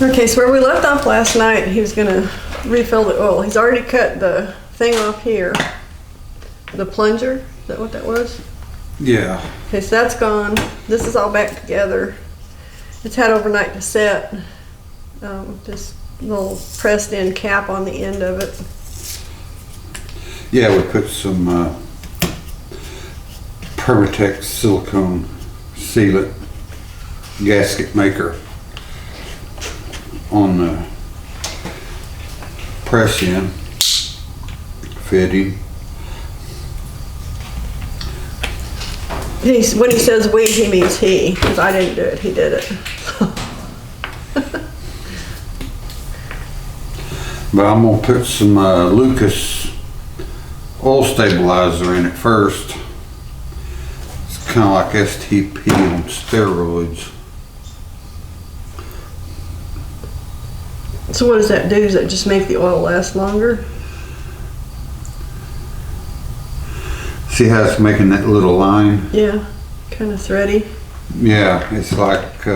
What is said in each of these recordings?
Okay, so where we left off last night, he was gonna refill the oil. He's already cut the thing off here. The plunger, is that what that was? Yeah. Okay, so that's gone. This is all back together. It's had overnight to set. Just a little pressed in cap on the end of it. Yeah, we put some Permatex silicone sealant gasket maker on the press in fitting. When he says we, he means he, because I didn't do it, he did it. But I'm gonna put some Lucas oil stabilizer in it first. It's kind of like STP on steroids. So what does that do? Does that just make the oil last longer? See how it's making that little line? Yeah, kind of thready. Yeah, it's like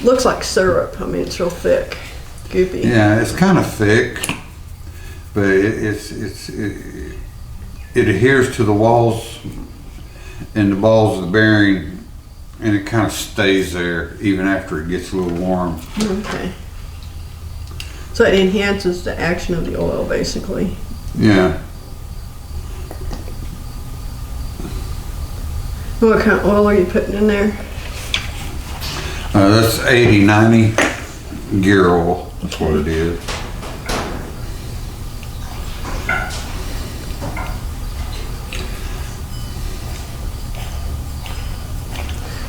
Looks like syrup. I mean, it's real thick, goopy. yeah, it's kind of thick, but it adheres to the walls and the balls of the bearing, and it kind of stays there even after it gets a little warm. Okay. So it enhances the action of the oil, basically. Yeah. What kind of oil are you putting in there? That's 80-90 gear oil. That's what it is.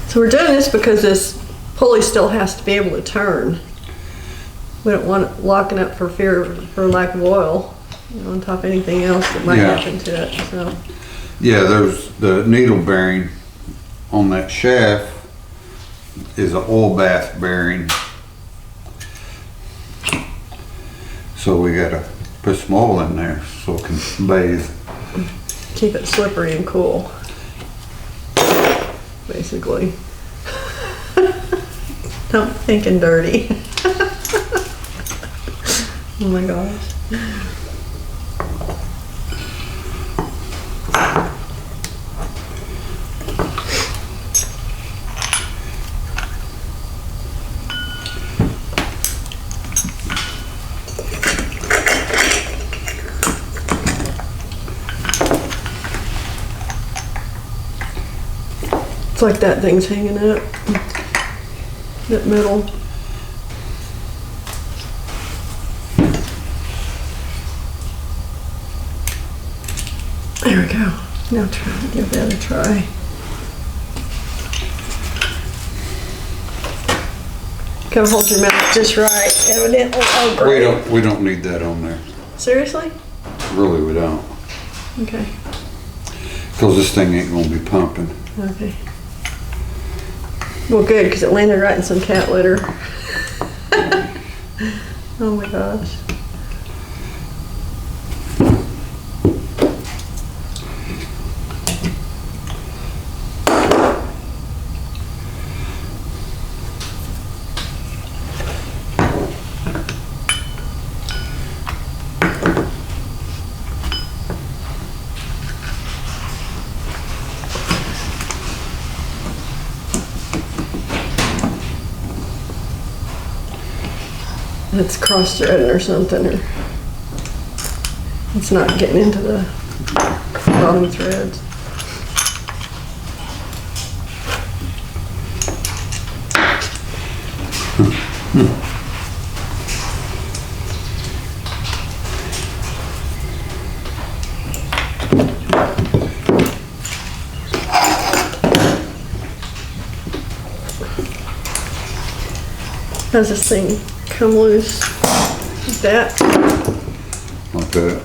So we're doing this because this pulley still has to be able to turn. We don't want it locking up for lack of oil, on top of anything else that might happen to it. So. Yeah, there's the needle bearing on that shaft is an oil bath bearing. So we gotta put some oil in there so it can bathe. Keep it slippery and cool, basically. Don't be thinking dirty. Oh my gosh. It's like that thing's hanging up. That middle. There we go. Now give that a try. Gotta hold your mouth just right, evidently. Oh, great. We don't need that on there. Seriously? Really, we don't. Okay. Because this thing ain't gonna be pumping. Okay. Well, good, because it landed right in some cat litter. Oh my gosh. It's cross-threading or something, or it's not getting into the bottom threads. How's this thing come loose? Like that? Like that.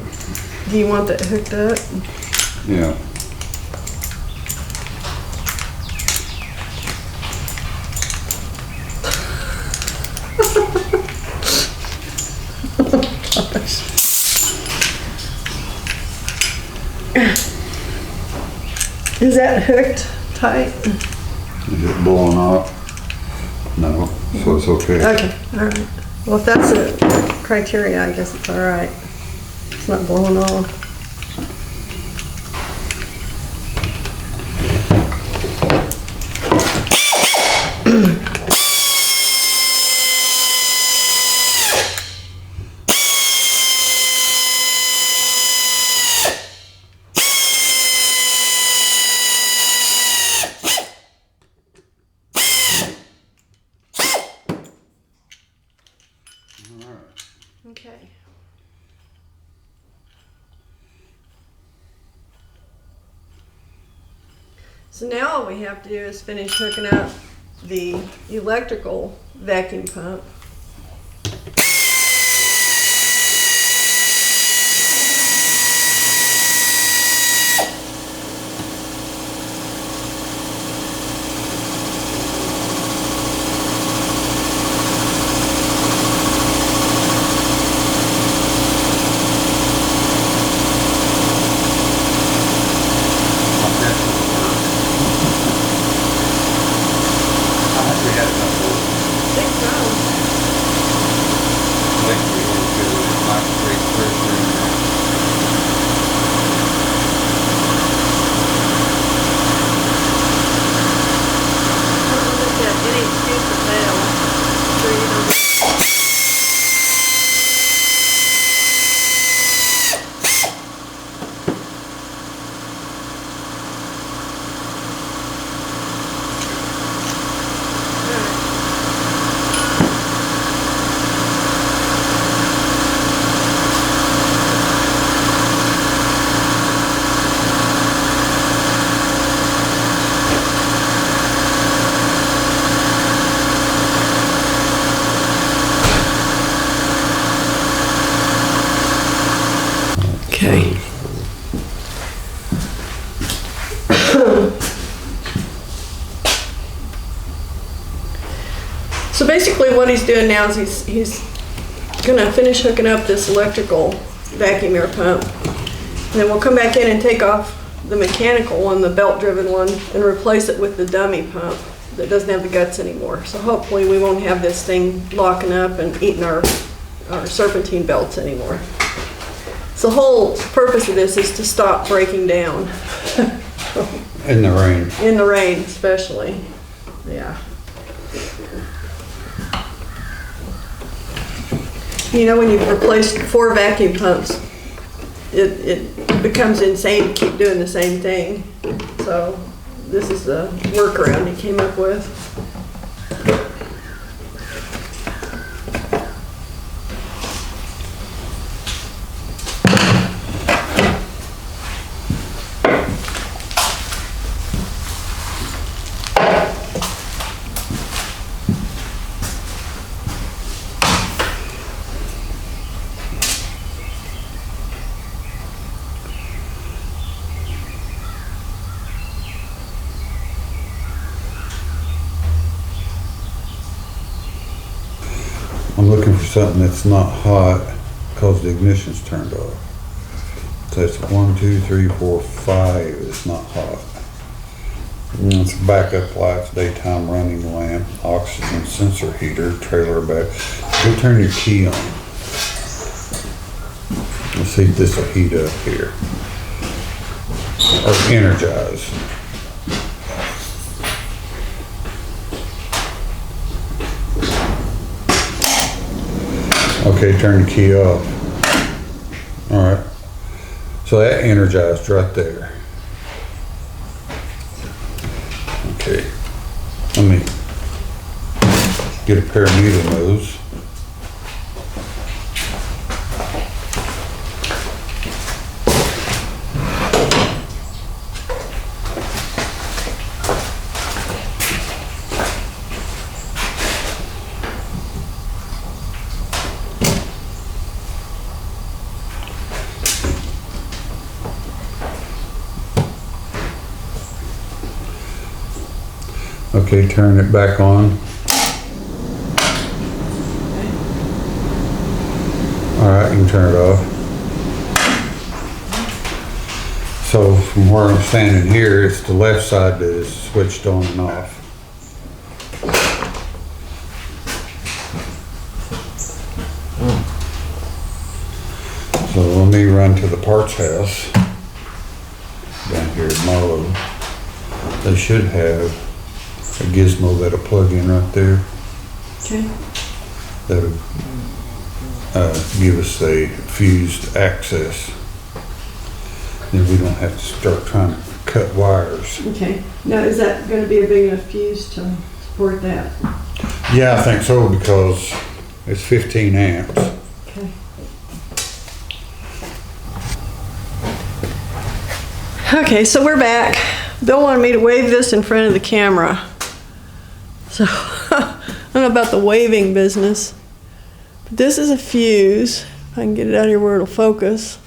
Do you want that hooked up? Yeah. Is that hooked tight? Is it blowing off? No. So it's okay. Okay, all right. Well, if that's the criteria, I guess it's all right. It's not blowing off. Okay. So now all we have to do is finish hooking up the electrical vacuum pump. Okay. So basically what he's doing now is he's gonna finish hooking up this electrical vacuum air pump. And then we'll come back in and take off the mechanical one, the belt driven one, and replace it with the dummy pump that doesn't have the guts anymore. So hopefully we won't have this thing locking up and eating our serpentine belts anymore. So the whole purpose of this is to stop breaking down. In the rain. In the rain, especially. Yeah. You know, when you've replaced 4 vacuum pumps, it becomes insane to keep doing the same thing. So this is the workaround he came up with. I'm looking for something that's not hot because the ignition's turned off. So it's 1, 2, 3, 4, 5. It's not hot. And it's backup lights, daytime running lamp, oxygen sensor heater, trailer back. Go turn your key on. Let's see if this will heat up here. Or energize. Okay, turn the key off. All right. So that energized right there. Okay. Let me get a pair of needle nose. Okay, turn it back on. All right, you can turn it off. So from where I'm standing here, it's the left side that is switched on and off. So let me run to the parts house down here at Marlow. They should have a gizmo that'll plug in right there. Okay. That'll give us a fused access. Then we don't have to start trying to cut wires. Okay. Now, is that going to be a big enough fuse to support that? Yeah, I think so, because it's 15 amps. Okay. Okay, so we're back. Bill wanted me to wave this in front of the camera. So, I don't know about the waving business. But this is a fuse. If I can get it out here where it'll focus.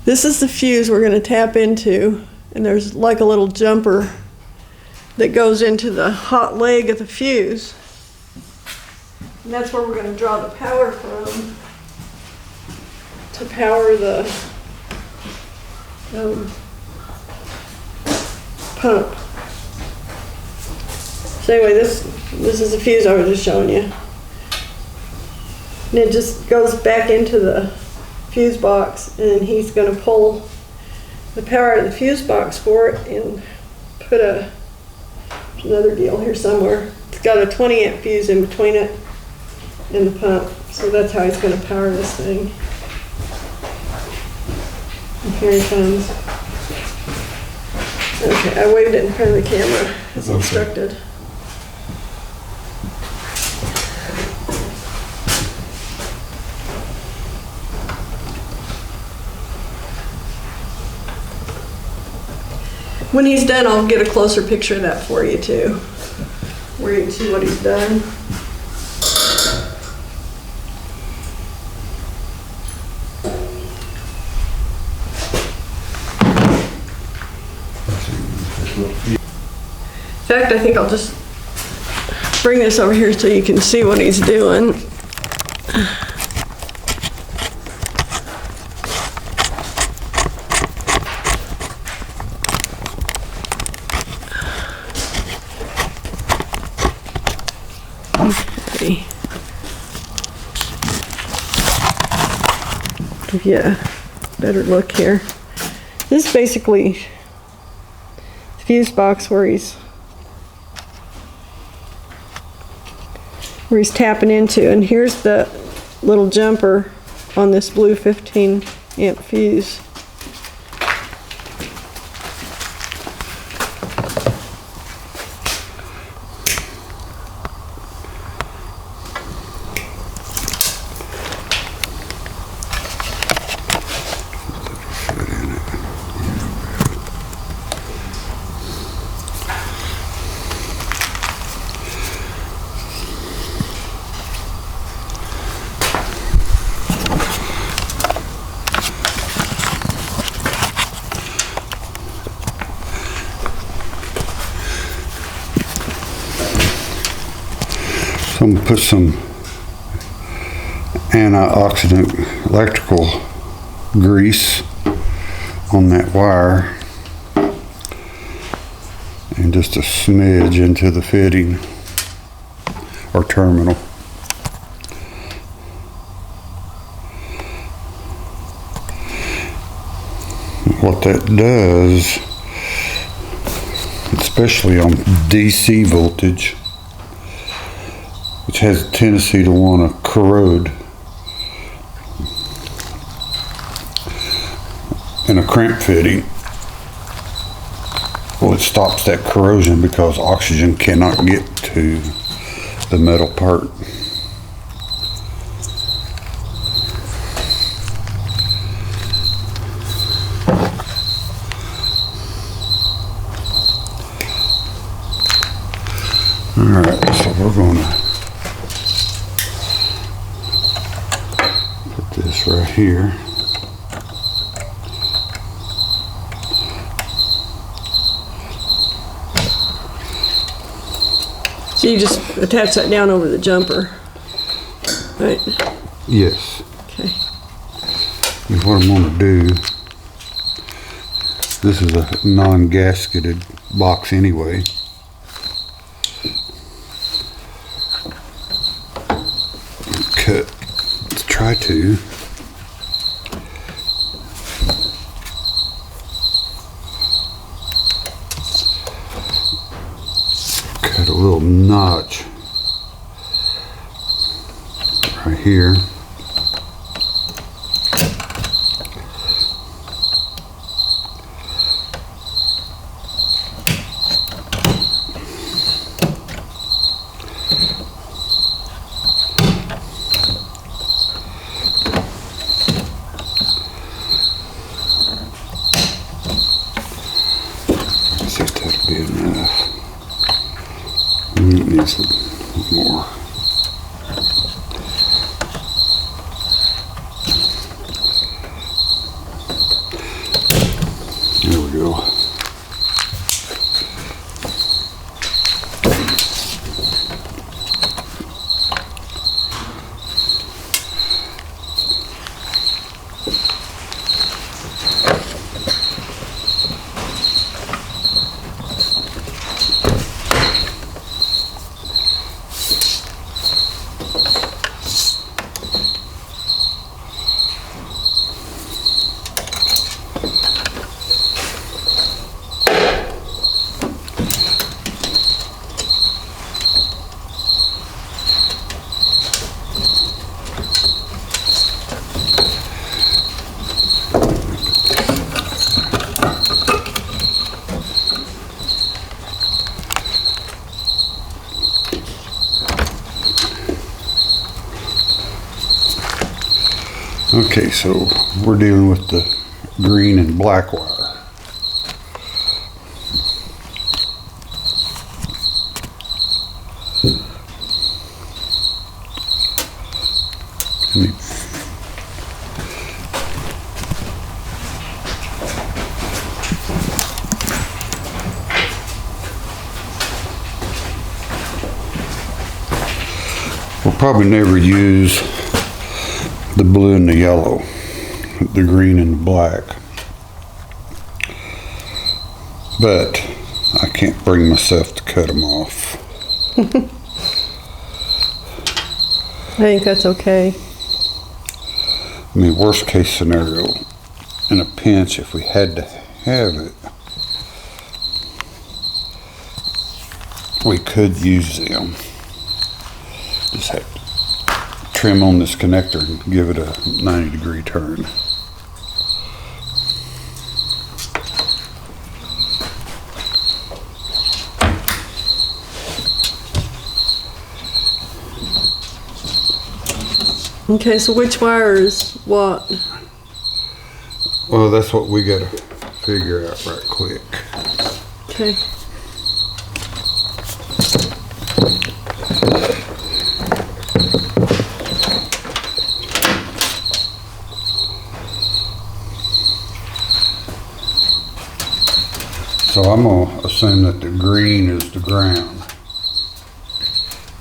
This is the fuse we're going to tap into, and there's like a little jumper that goes into the hot leg of the fuse. And that's where we're going to draw the power from to power the pump. So anyway, this is the fuse I was just showing you. And it just goes back into the fuse box, and then he's going to pull the power out of the fuse box for it and put another deal here somewhere. It's got a 20 amp fuse in between it and the pump, so that's how he's going to power this thing. And here he comes. Okay, I waved it in front of the camera as instructed. When he's done, I'll get a closer picture of that for you too, where you can see what he's done. In fact, I think I'll just bring this over here so you can see what he's doing. Okay. Give you a better look here. This is basically the fuse box where he's tapping into, and here's the little jumper on this blue 15 amp fuse. I'm gonna put some antioxidant electrical grease on that wire and just a smidge into the fitting or terminal. What that does, especially on DC voltage, which has a tendency to want to corrode in a crimp fitting. Well, it stops that corrosion because oxygen cannot get to the metal part. Alright, so we're gonna this right here. So you just attach that down over the jumper, right? Yes. Okay. And what I'm going to do, this is a non-gasketed box anyway. Cut. Let's try try to. Cut a little notch right here. See if that'll be enough. It needs a little more. There we go. Okay, so we're dealing with the green and black wire. We'll probably never use the blue and the yellow, the green and the black, but I can't bring myself to cut them off. I think that's okay. I mean, worst case scenario, in a pinch, if we had to have it, we could use them. Just have to trim on this connector and give it a 90-degree turn. Okay, so which wire is what? Well, that's what we gotta figure out right quick. Okay. So I'm gonna assume that the green is the ground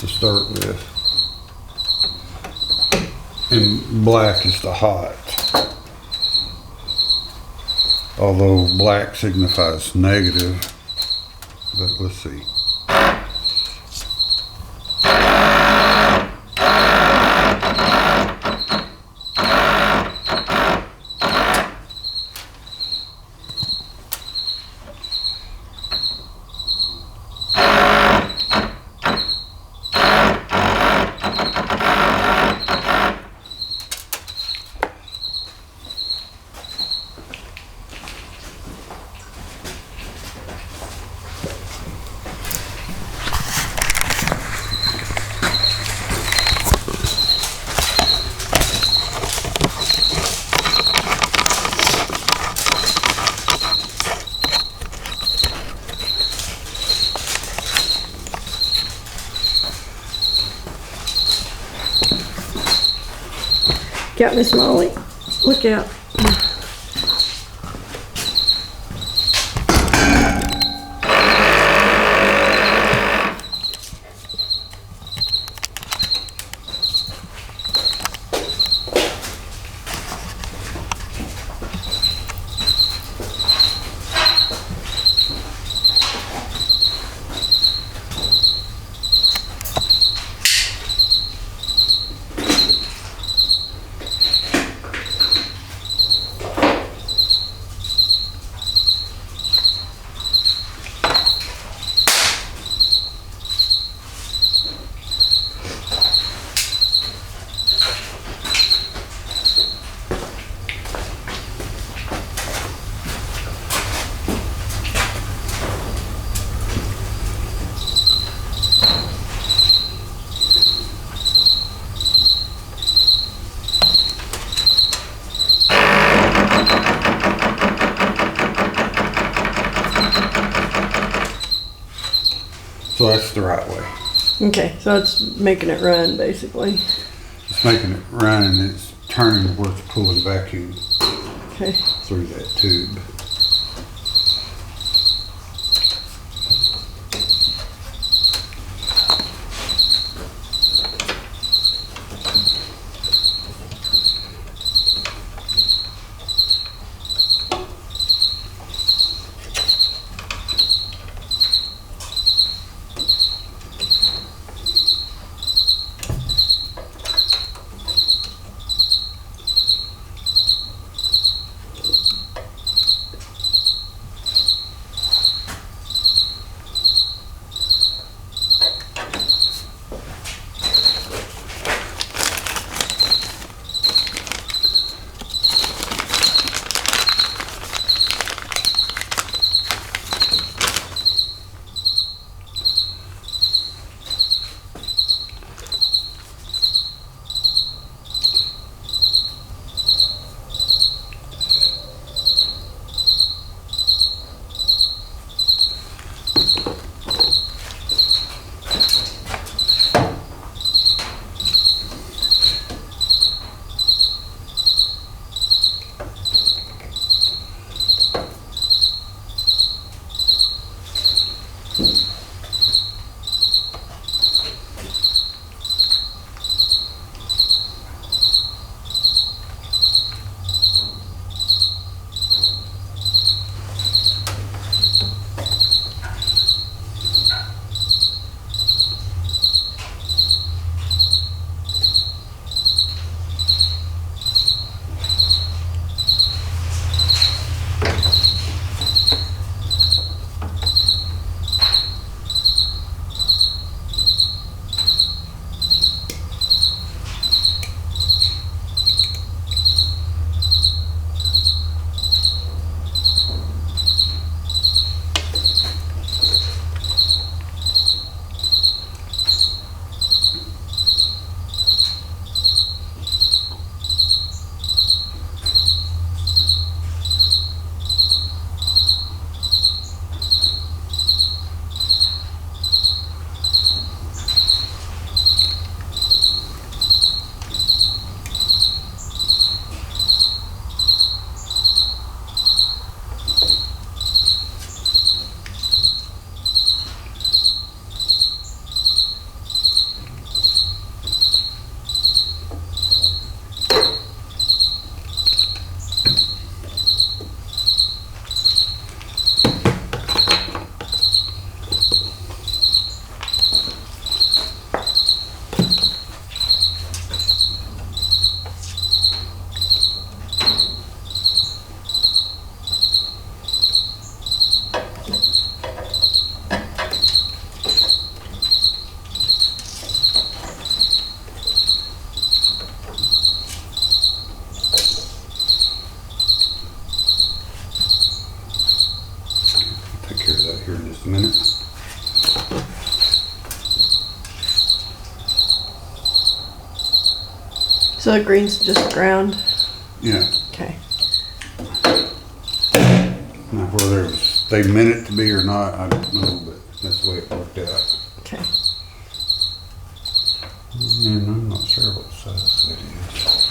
to start with, and black is the hot. Although black signifies negative, but let's see. Got Miss Molly. Look out. So that's the right way. Okay, so it's making it run basically. It's making it run and it's turning where it's pulling vacuum Okay. through that tube. Take care of that here in just a minute. So the green's just ground. Yeah. Okay. Now whether they meant it to be or not, I don't know, but that's the way it worked out. Okay. And I'm not sure what size that is.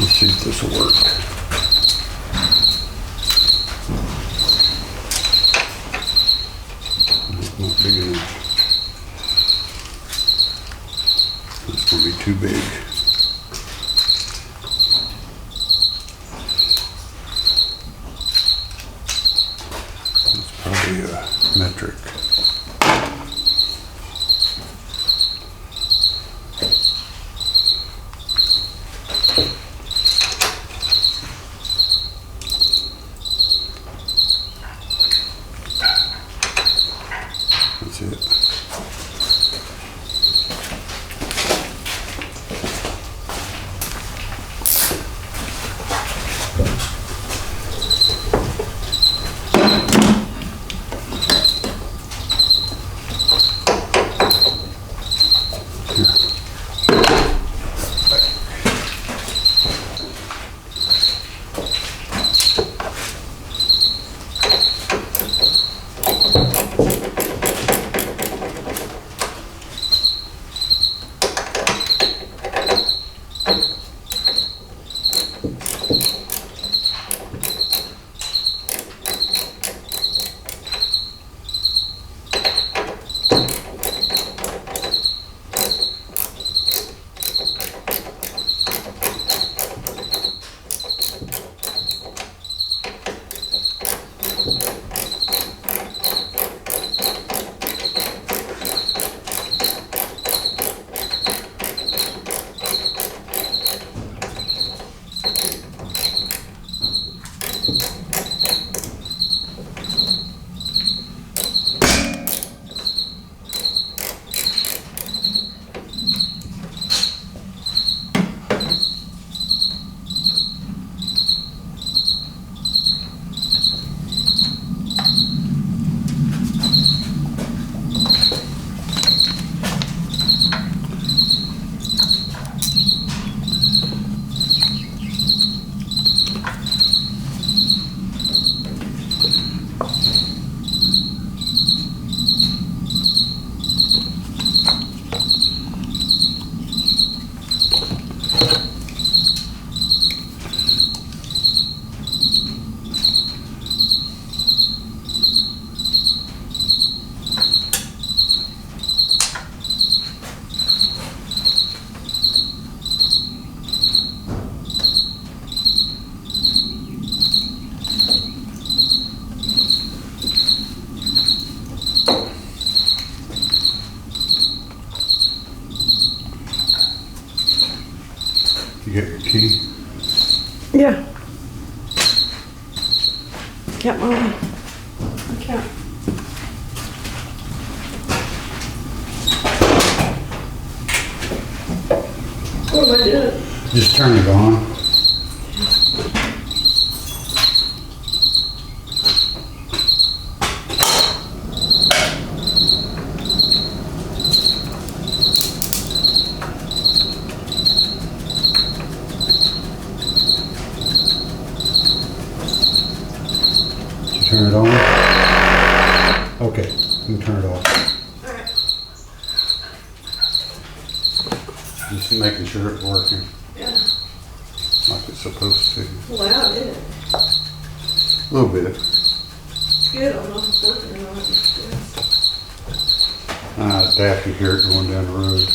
Let's see if this will work. Not big enough. too big. It's probably a metric. That's it. You get your key? Yeah. Got my account. What am I doing? Just turn it on. Turn it on? Okay, you can turn it off. Alright. Just making sure it's working Yeah. like it's supposed to. Wow, it is. A little bit. Good, I don't know if it's working or not. It's Dad can hear it going down the road.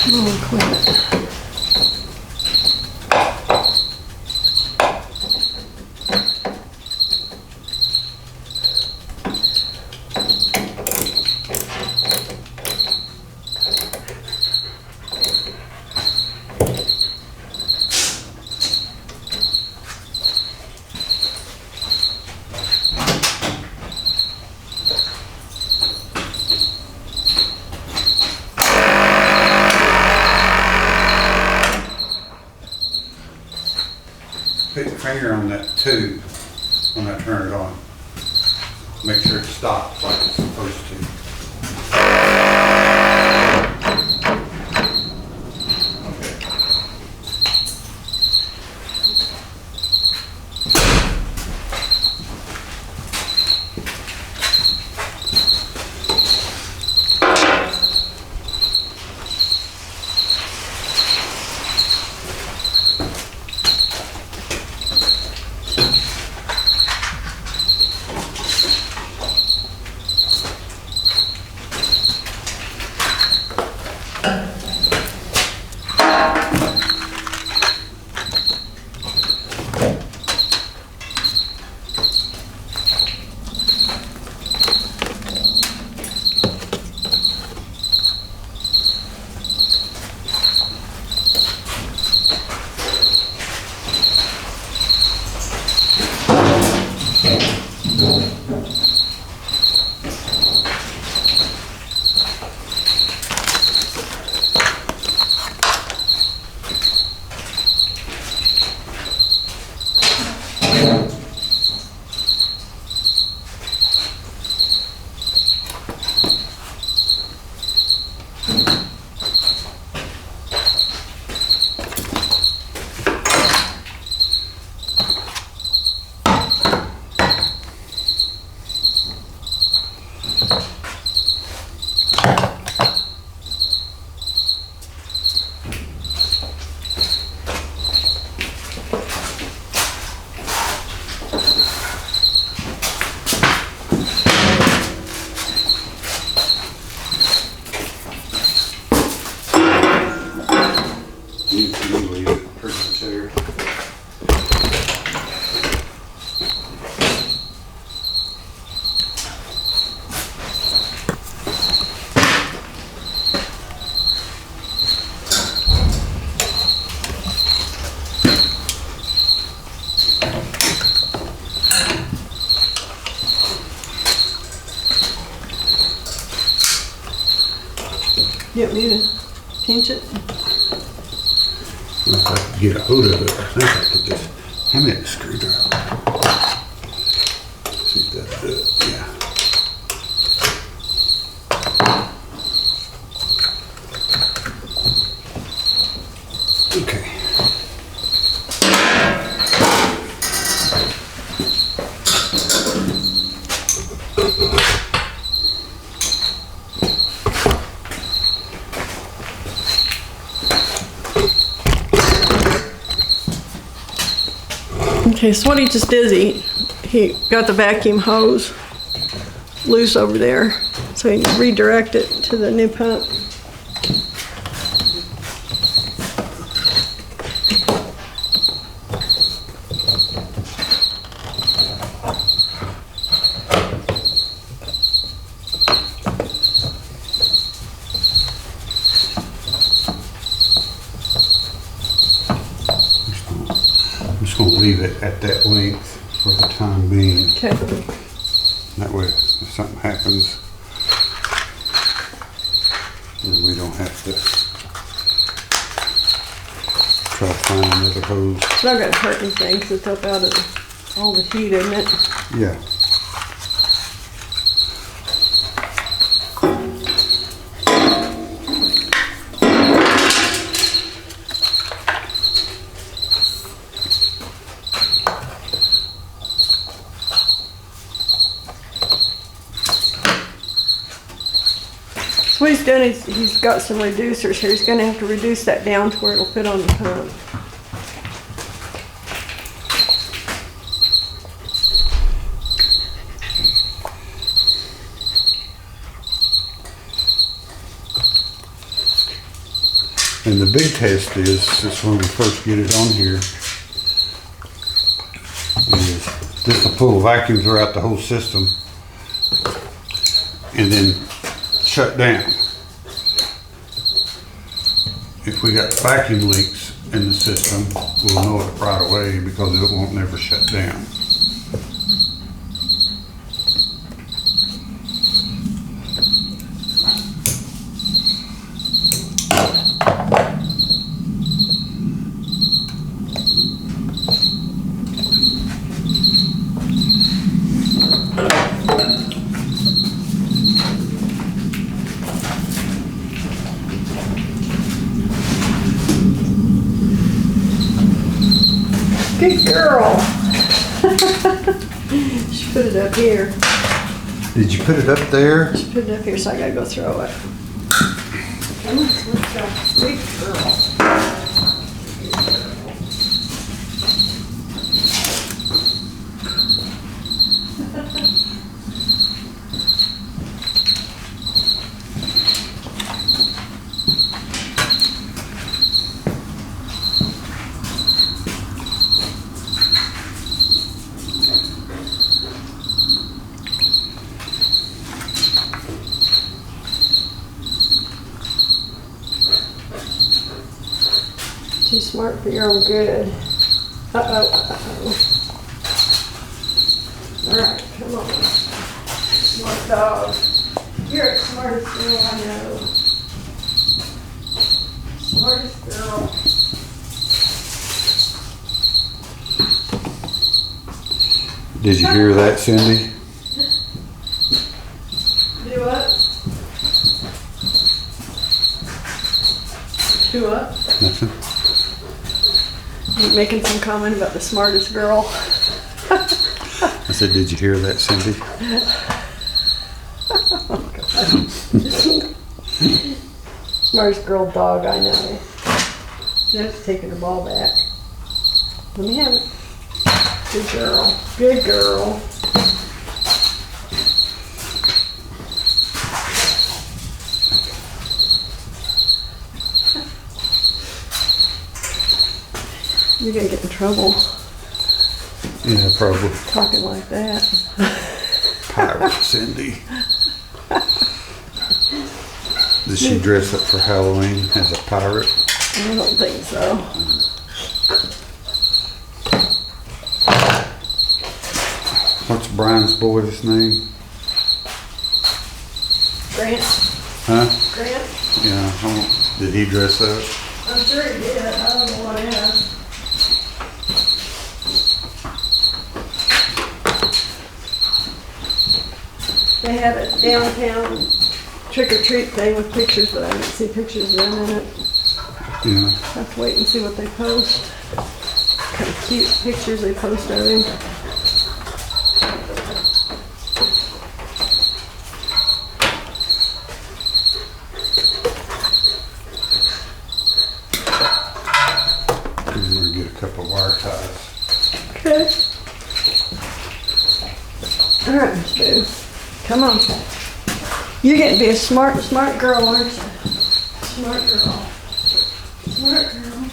Oh, quit. finger on that tube when I turn it on. Make sure it stops like it's supposed to. You want me to pinch it? If I could get a hold of it, I think I could just hand me a screwdriver. See if that'll do it. Yeah. Okay. Okay, so what he just did is he got the vacuum hose loose over there, so he can redirect it to the new pump. I'm just going to leave it at that length for the time being. Okay. That way, if something happens, then we don't have to try to find another hose. It's not going to hurt anything because it's up out of all the heat, isn't it? Yeah. So what he's done is he's got some reducers here. He's going to have to reduce that down to where it'll fit on the pump. And the big test is when we first get it on here, is this will pull vacuum throughout the whole system and then shut down. If we got vacuum leaks in the system, we'll know it right away because it won't never shut down. Good girl. She put it up here. Did you put it up there? She put it up here, so I gotta go throw it. Come on, let's go. Good girl. Too smart for your own good. Uh-oh, uh-oh. All right, come on. Smart dog. You're the smartest girl I know. Smartest girl. Did you hear that, Cindy? Do what? Do what? Nothing. You making some comment about the smartest girl? I said, did you hear that, Cindy? Smartest girl dog I know. That's taking the ball back. Let me have it. Good girl. Good girl. You're gonna get in trouble Yeah, probably. talking like that. Pirate Cindy. Did she dress up for Halloween as a pirate? I don't think so. What's Brian's boy's name? Grant? Huh? Grant? Yeah. Did he dress up? I'm sure he did. I don't know what else. They had a downtown trick-or-treat thing with pictures, but I didn't see pictures of them in it. Yeah. Have to wait and see what they post. Kind of cute pictures they post of him. I'm gonna get a couple of wire ties. Okay. All right, Miss Boo. Come on. You're getting to be a smart girl, aren't you? Smart girl. Smart girl.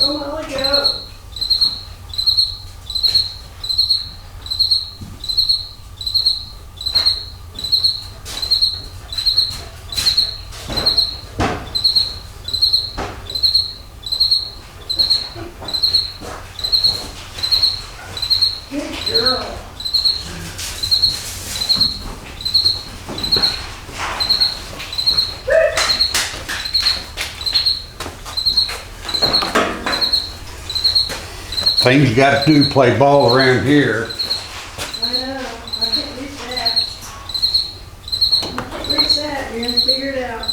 Go, Molly, go. Good girl. Things you got to do, play ball around here. I know. I can't reach that. I can't reach that. You're gonna figure it out.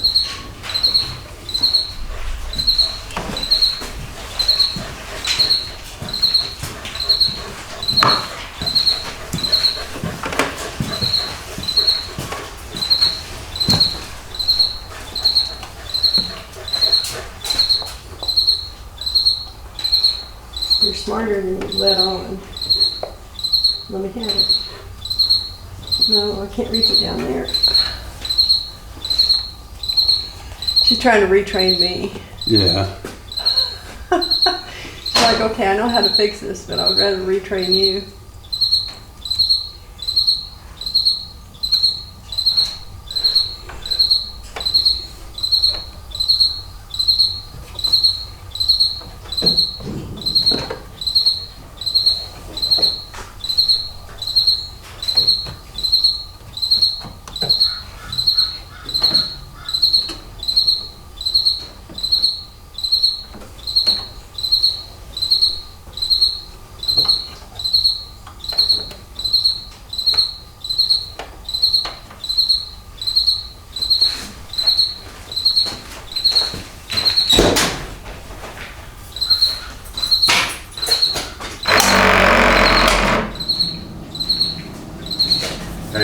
You're smarter than you let on. Let me have it. No, I can't reach it down there. She's trying to retrain me. Yeah. She's like, okay, I know how to fix this, but I would rather retrain you.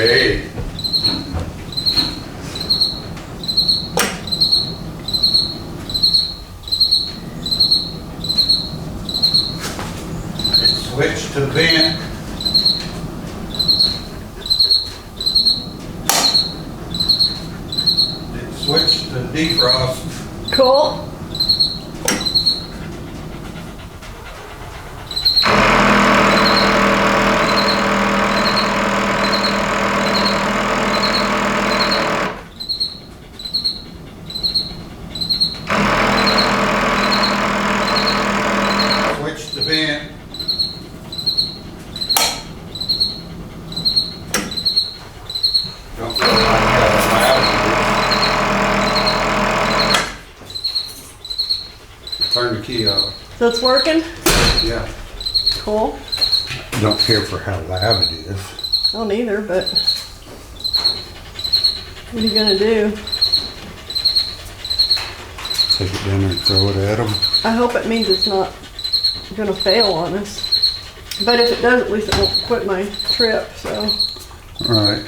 Hey. Switch to vent. Then switch to defrost. Cool. Switch to vent. Don't feel like having loud. Turn the key off. So it's working? Yeah. Cool. Don't care for how loud it is. I don't either, but what are you gonna do? Take it down there and throw it at them. I hope it means it's not gonna fail on us. But if it does, at least it won't quit my trip, so. Right.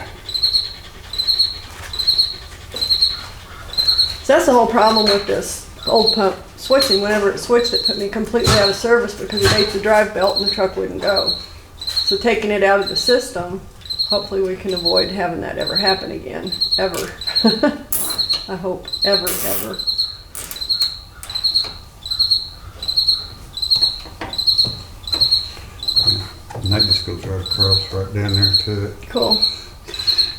So that's the whole problem with this old pump switching. Whenever it switched, it put me completely out of service because it ate the drive belt and the truck wouldn't go. So taking it out of the system, hopefully we can avoid having that ever happen again, ever. I hope, ever. And that just goes right across right down there to it. Cool.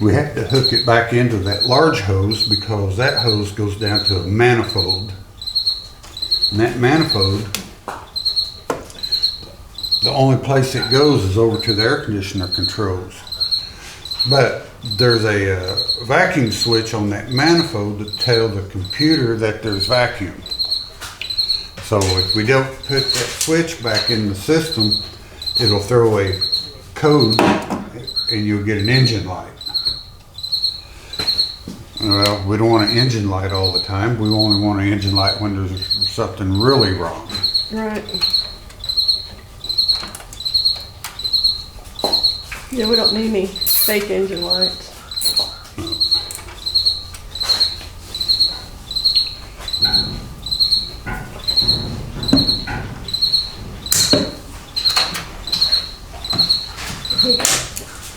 We had to hook it back into that large hose because that hose goes down to a manifold. And that manifold, the only place it goes is over to the air conditioner controls. But there's a vacuum switch on that manifold to tell the computer that there's vacuum. So if we don't put that switch back in the system, it'll throw a code and you'll get an engine light. Well, we don't want an engine light all the time. We only want an engine light when there's something really wrong. Right. Yeah, we don't need any fake engine lights.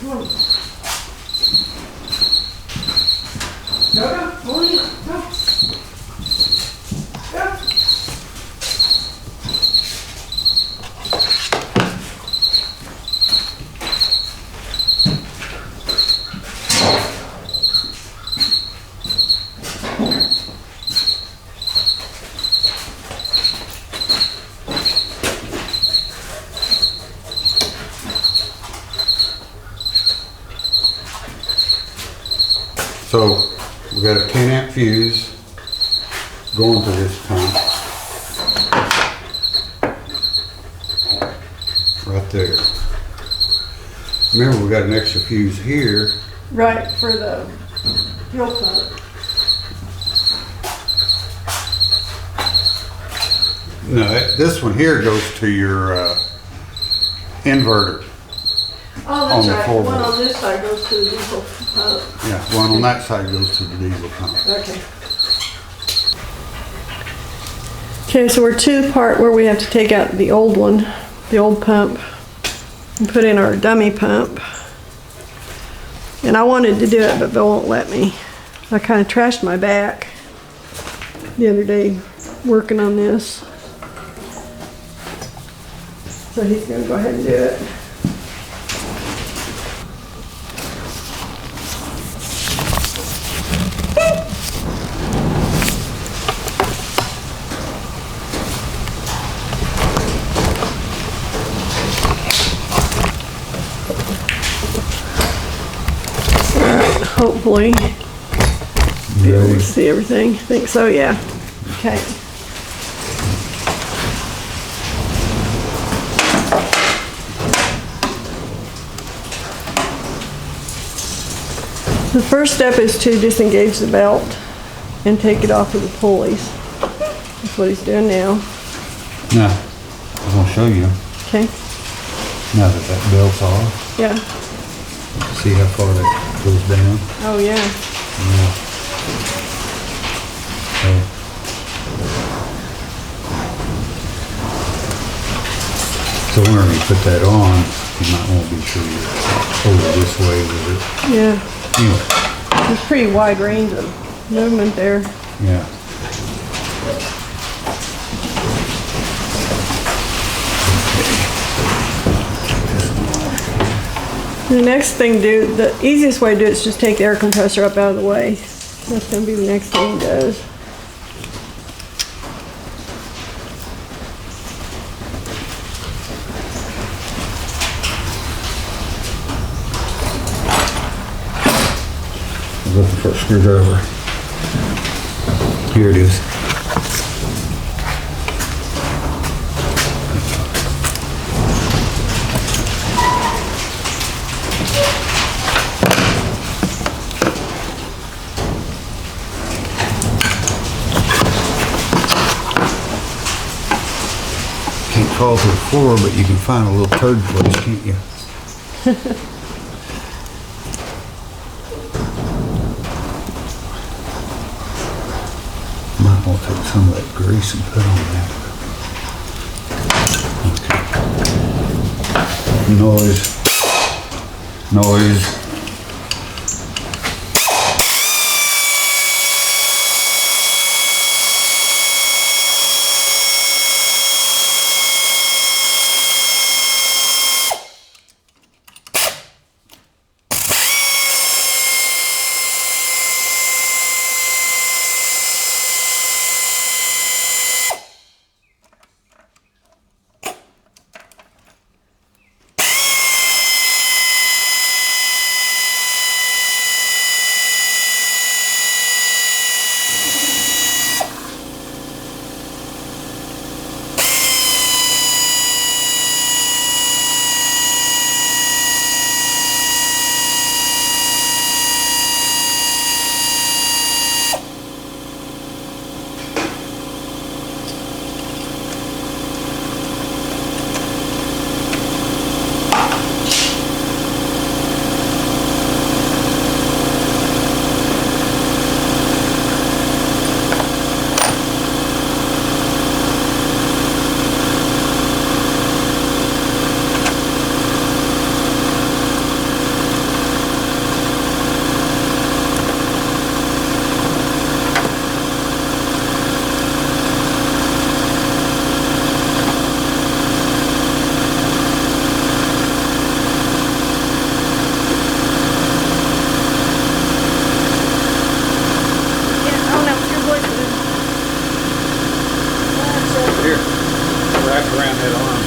Come on. Go. So we got a 10 amp fuse going to this pump. Right there. Remember, we got an extra fuse here. Right, for the fuel pump. No, this one here goes to your inverter. Oh, On that's the right. floor. One on this side goes to the diesel pump. Yeah, one on that side goes to the diesel pump. Okay. Okay, so we're to the part where we have to take out the old one, the old pump, and put in our dummy pump. And I wanted to do it, but Bill won't let me. I kind of trashed my back the other day working on this. So he's gonna go ahead and do it. Hopefully, be able to see everything. I think so, yeah. Okay. The first step is to disengage the belt and take it off of the pulleys. That's what he's doing now. Now, I'm gonna show you. Okay. Now that belt's off, Yeah. see how far that Oh, yeah. Yeah. So whenever you put that on, you might want to be sure you're over this way with it. Yeah. Anyway, There's pretty wide range of movement there. yeah. The next thing to do, the easiest way to do it is just take the air compressor up out of the way. That's gonna be the next thing he does. I'm looking for a screwdriver. Here it is. Can't fall to the floor, but you can find a little turd place, can't you? Might want to take some of that grease and put on that. Okay. Noise. Here, wrap around that arm.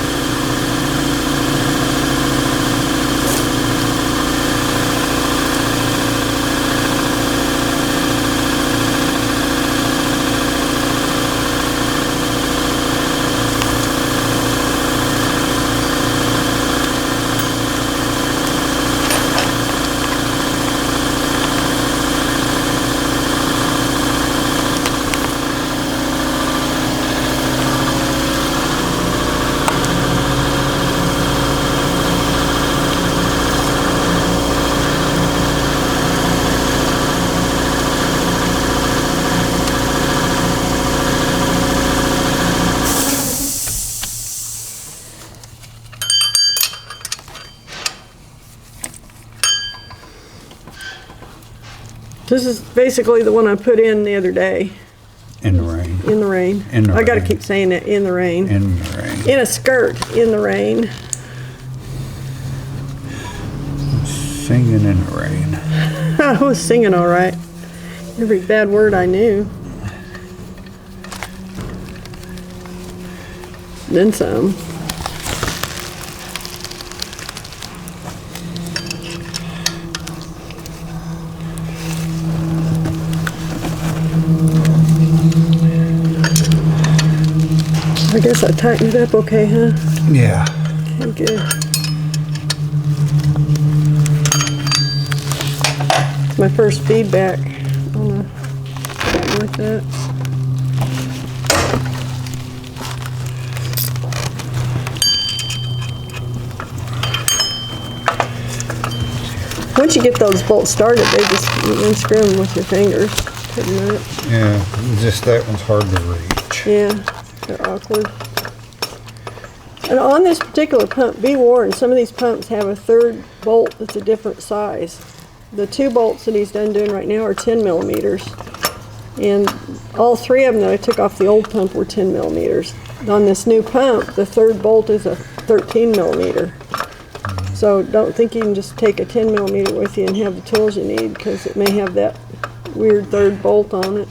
This is basically the one I put in the other day. In the rain. In the rain. In the I gotta rain. keep saying that, in the rain. In the rain. In a skirt, in the rain. Singing in the rain. I was singing all right. Every bad word I knew. Then some. I guess I tightened it up okay, huh? Yeah. Okay, good. My first feedback on a something like that. Once you get those bolts started, they just unscrew them with your fingers, pretty much. Yeah, just that one's hard to reach. Yeah, they're awkward. And on this particular pump, be warned, some of these pumps have a third bolt that's a different size. The 2 bolts that he's done doing right now are 10 millimeters. And all 3 of them that I took off the old pump were 10 millimeters. On this new pump, the third bolt is a 13 millimeter. So don't think you can just take a 10 millimeter with you and have the tools you need, because it may have that weird third bolt on it.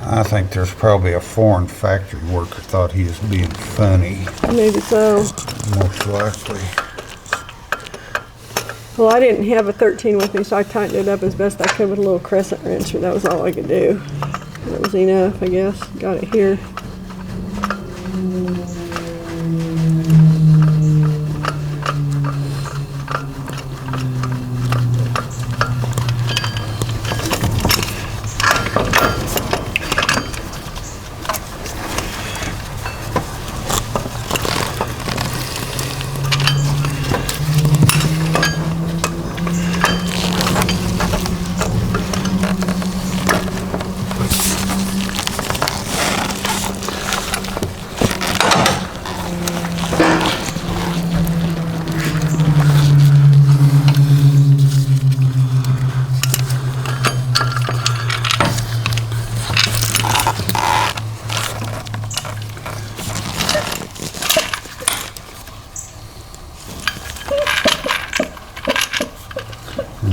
I think there's probably a foreign factory worker thought he was being funny. Maybe so. Most likely. Well, I didn't have a 13 with me, so I tightened it up as best I could with a little crescent wrench, but that was all I could do. That was enough, I guess. Got it here.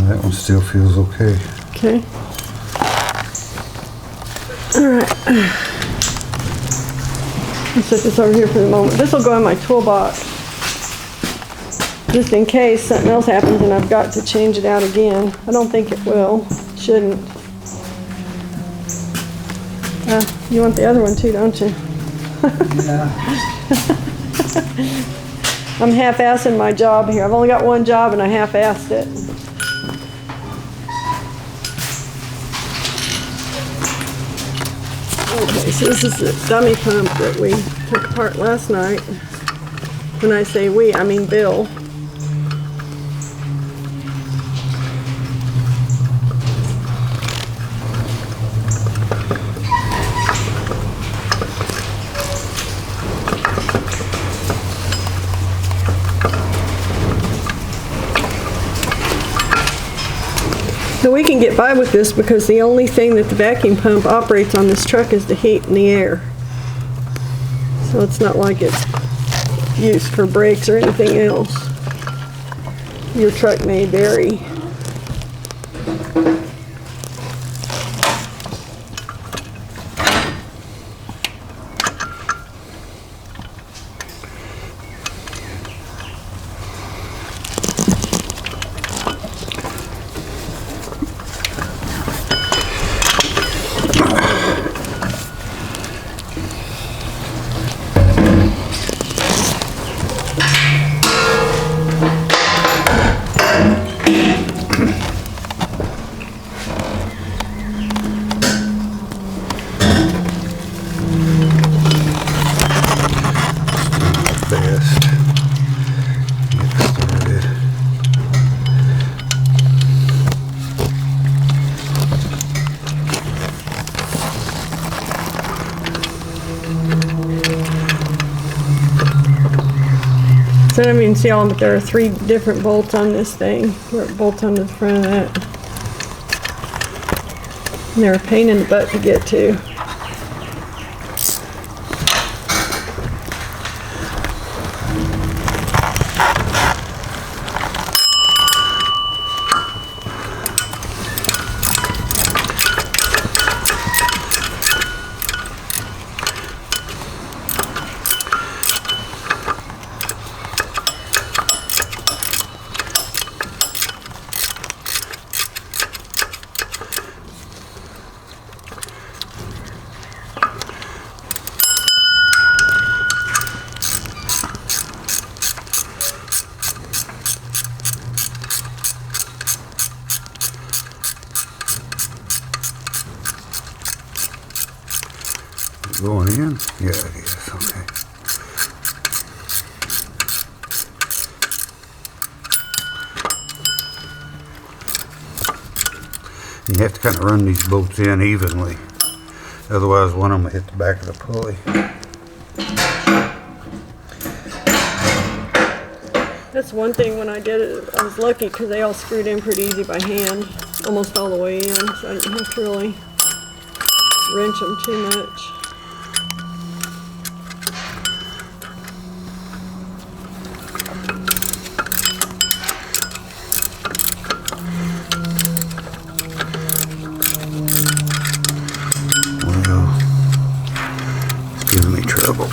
That one still feels okay. Okay. All right. I'll set this over here for the moment. This will go in my toolbox, just in case something else happens and I've got to change it out again. I don't think it will. Shouldn't. You want the other one too, don't you? Yeah. I'm half-assing my job here. I've only got one job and I half-assed it. Okay, so this is the dummy pump that we took apart last night. When I say we, I mean Bill. So we can get by with this because the only thing that the vacuum pump operates on this truck is the heat and the air. So it's not like it's used for brakes or anything else. Your truck may vary. So I mean, see all, but there are 3 different bolts on this thing. There are bolts on the front of that. And they're a pain in the butt to get to. Going in? Yeah, it is. Okay. You have to kind of run these bolts in evenly. Otherwise, one of them will hit the back of the pulley. That's one thing when I did it, I was lucky because they all screwed in pretty easy by hand, almost all the way in, so I didn't have to really wrench them too much. Well, it's giving me trouble.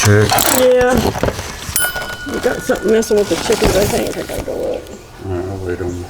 Check. Yeah. We got something messing with the chickens, I think. I gotta go look. Alright, I'll wait on you.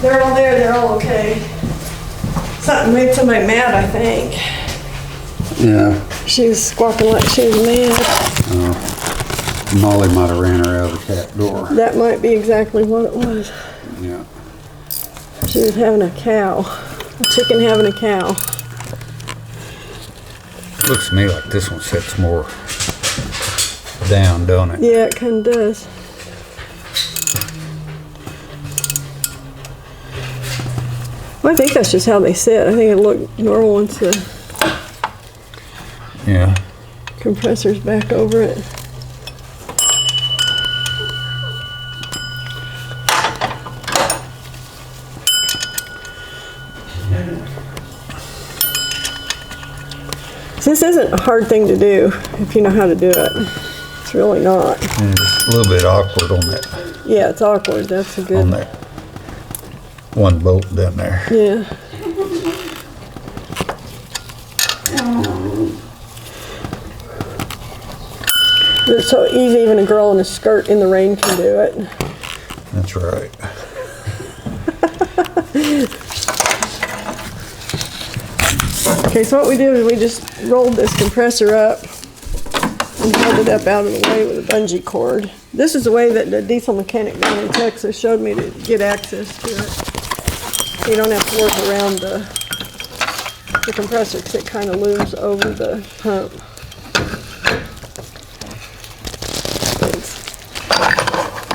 They're all there, they're all okay. Something made somebody mad, I think. Yeah. She was squawking like she was mad. Molly might have ran her out of the cat door. That might be exactly what it was. Yeah. She was having a cow. A chicken having a cow. Looks to me like this one sits more down, don't it? Yeah, it kind of does. Well, I think that's just how they sit. I think it looked normal once the Yeah. compressor's back over it. This isn't a hard thing to do if you know how to do it. It's really not. And it's a little bit awkward on that, Yeah, it's awkward. That's a on good. that one bolt down there. Yeah. It's so easy, even a girl in a skirt in the rain can do it. That's right. Okay, so what we did is we just rolled this compressor up and held it up out of the way with a bungee cord. This is the way that the diesel mechanic down in Texas showed me to get access to it. You don't have to work around the compressor because it kind of looms over the pump.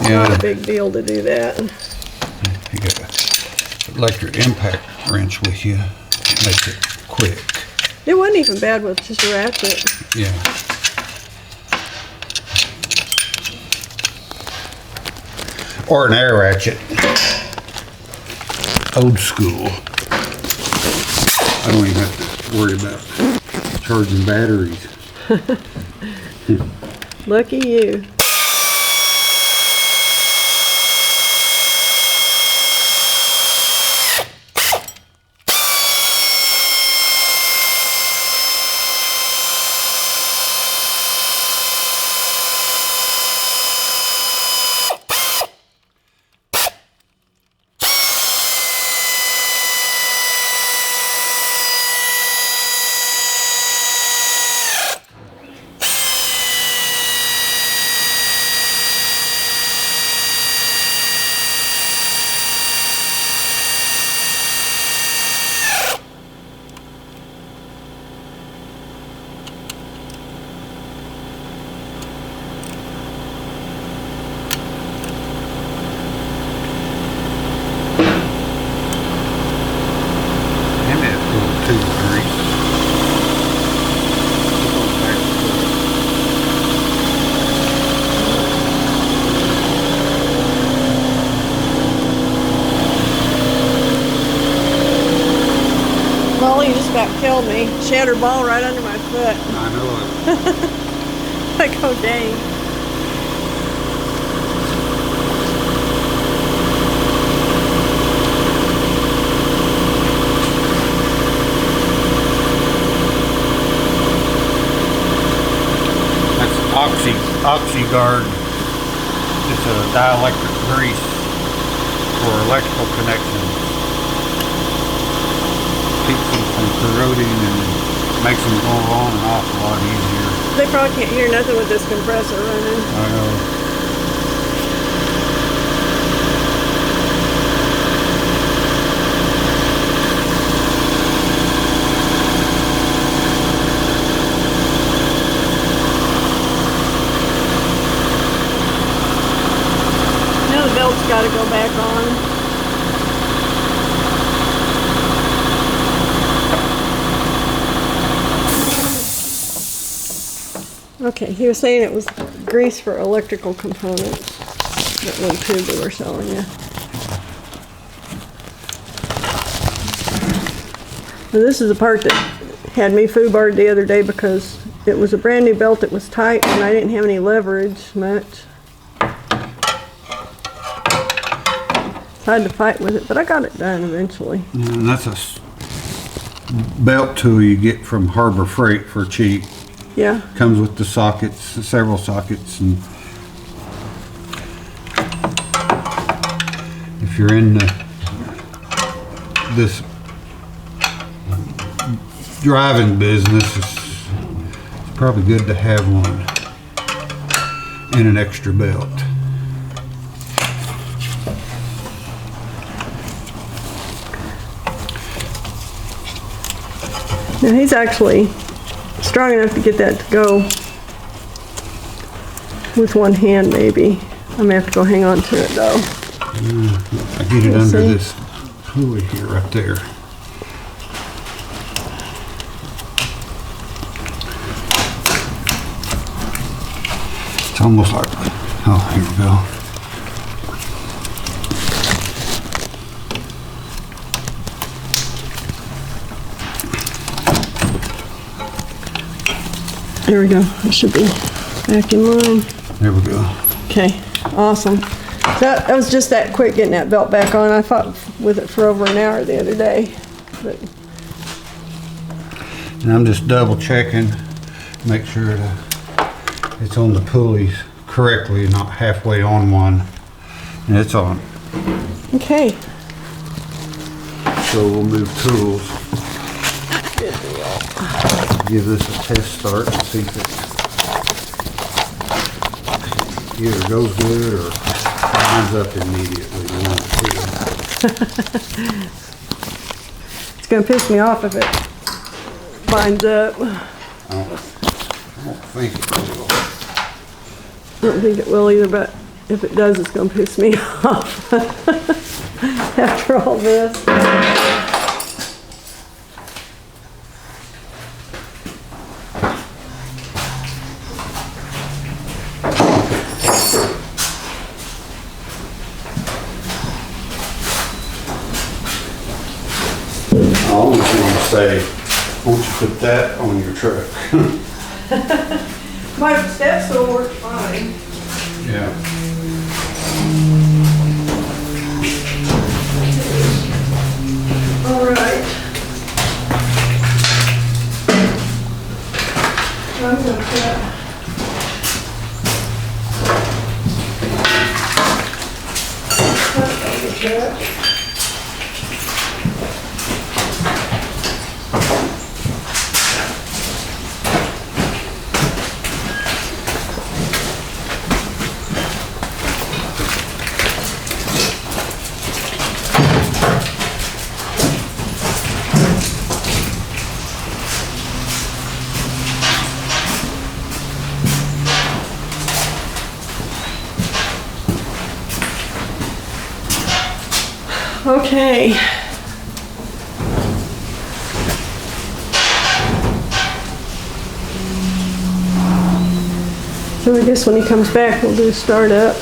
It's not a big deal to do that. You got an electric impact wrench with you. Makes it quick. It wasn't even bad with just a ratchet. Yeah. Or an air ratchet. Old school. I don't even have to worry about charging batteries. Lucky you. Well, you just about killed me. Shattered ball right under my foot. I know it. Like, oh dang. That's OxyGuard. It's a dielectric grease for electrical connections. Keeps them from corroding and makes them go on and off a lot easier. They probably can't hear nothing with this compressor running. I know. Now the belt's got to go back on. Okay, he was saying it was grease for electrical components. That little tube they were selling you. And this is the part that had me foobarred the other day because it was a brand new belt that was tight and I didn't have any leverage much. I had to fight with it, but I got it done eventually. And that's a belt tool you get from Harbor Freight for cheap. Yeah. Comes with the sockets, several sockets, and if you're in this driving business, it's probably good to have one and an extra belt. Now he's actually strong enough to get that to go with one hand maybe. I'm gonna have to go hang on to it though. I get it We'll under see. this pulley here, right there. It's almost like, oh, here we go. There we go. I should be back in line. There we go. Okay, awesome. That was just that quick getting that belt back on. I fought with it for over an hour the other day. But And I'm just double checking, make sure that it's on the pulleys correctly, not halfway on one. And it's on. okay. So we'll move tools. Give this a test start and see if it either goes good or lines up immediately. One or two. It's gonna piss me off if it binds up. I don't think it will. I don't think it will either, but if it does, it's gonna piss me off. After all this. I always want to say, won't you put that on your truck? My steps will work fine. Yeah. All right. I'm gonna put that. Okay. So I guess when he comes back, we'll do start up.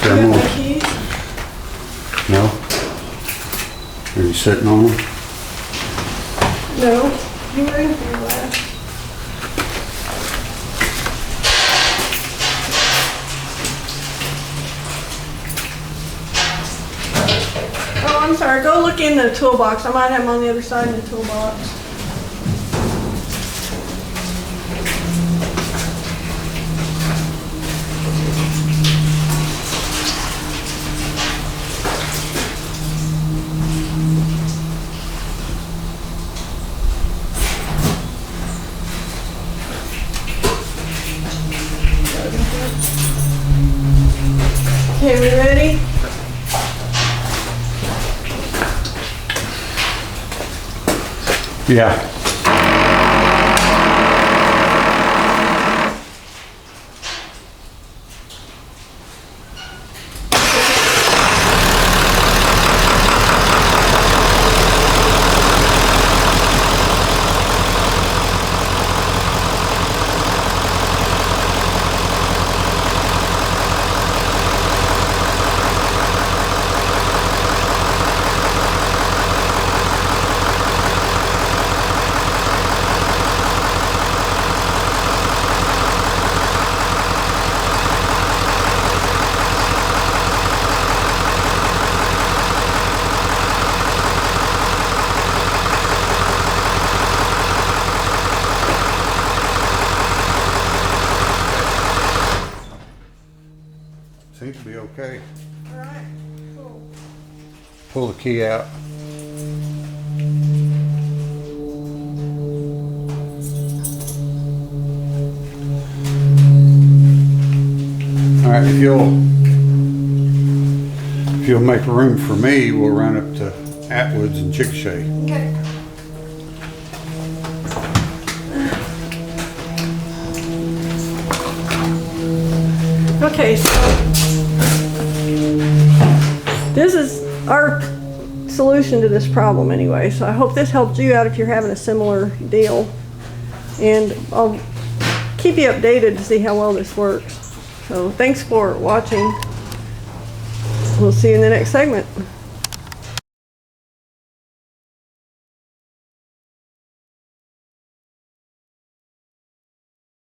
Them ones. No? Are you sitting on them? No, you were in here last. Oh, I'm sorry. Go look in the toolbox. I might have them on the other side of the toolbox. Okay, we ready? Yeah. okay? All right, cool. Pull the key out. All right, if you'll make room for me, we'll run up to Atwood's and Chickasha. Okay. Okay, so this is our solution to this problem anyway. So I hope this helped you out if you're having a similar deal. And I'll keep you updated to see how well this works. So thanks for watching. We'll see you in the next segment.